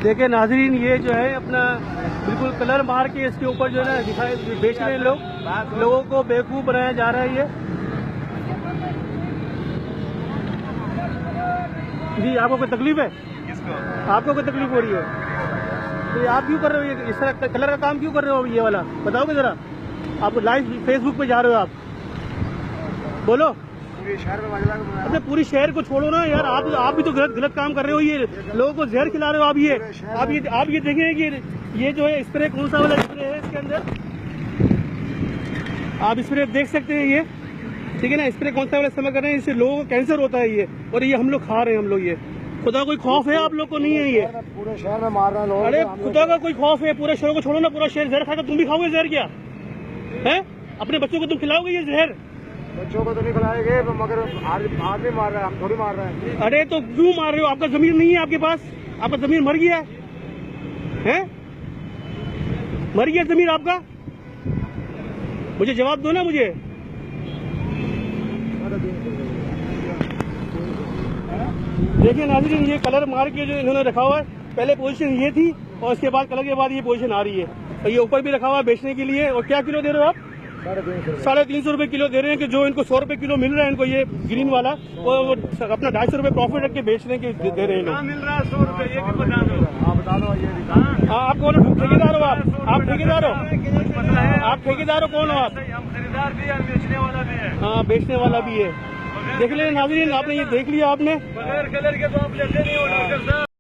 देखिए नाजरीन, ये जो है अपना बिल्कुल कलर मार के इसके ऊपर जो है ना दिखाई बेच रहे हैं लोगों को बेवकूफ बनाया जा रहा है ये। जी आपको कोई तकलीफ है? आपको कोई तकलीफ हो रही है तो आप क्यों कर रहे हो ये इस तरह कलर का काम क्यों कर रहे हो ये वाला? बताओगे जरा। आपको लाइव फेसबुक पे जा रहे हो आप, बोलो। पूरे शहर में अरे पूरी शहर को छोड़ो ना यार, आप भी तो गलत काम कर रहे हो। ये लोगों को जहर खिला रहे हो आप ये देखिए कि ये जो है स्प्रे कौन सा वाला स्प्रे है इसके अंदर, आप स्प्रे देख सकते हैं ये, ठीक है ना। स्प्रे कौन सा वाला इस्तेमाल कर रहे हैं, इससे लोगों को कैंसर होता है ये, और ये हम लोग खा रहे हैं। हम लोग ये खुदा कोई खौफ है आप लोग को? नहीं है ये पूरे शहर में मार रहा है लोग। अरे खुदा का कोई खौफ है? पूरे शहर को छोड़ो ना, पूरा शहर जहर खाकर तुम भी खाओगे जहर क्या है? अपने बच्चों को तुम खिलाओगे ये जहर? बच्चों को तो नहीं खिलाएंगे, मगर आदमी मार रहा है, हम थोड़ी मार रहे हैं। अरे तो क्यों मार रहे हो? आपका जमीन नहीं है आपके पास? आपका जमीन मर गया है? मर गया जमीन आपका? मुझे जवाब दो ना मुझे। देखिए नाज़रीन, ये कलर मार के जो इन्होंने रखा हुआ है, पहले पोजीशन ये थी और उसके बाद कलर के बाद ये पोजीशन आ रही है, और ये ऊपर भी रखा हुआ है बेचने के लिए। और क्या किलो दे रहे हो आप? 350 रुपए किलो दे रहे हैं, कि जो इनको 100 रुपए किलो मिल रहा है इनको ये ग्रीन वाला, वो अपना 250 रुपए प्रॉफिट रख के बेचने के दे रहे हैं। मिल रहा है 100 रुपए, ये भी बता दो। आप कौन हो? ठेकेदार हो आप ठेकेदार हो? आप ठेकेदार हो? कौन हो आप? हम खरीदार भी है, बेचने वाला भी है। हाँ, बेचने वाला भी है। देख लें नाज़रीन, आपने ये देख लिया आपने। बगैर कलर के तो आप लेते नहीं हो डॉक्टर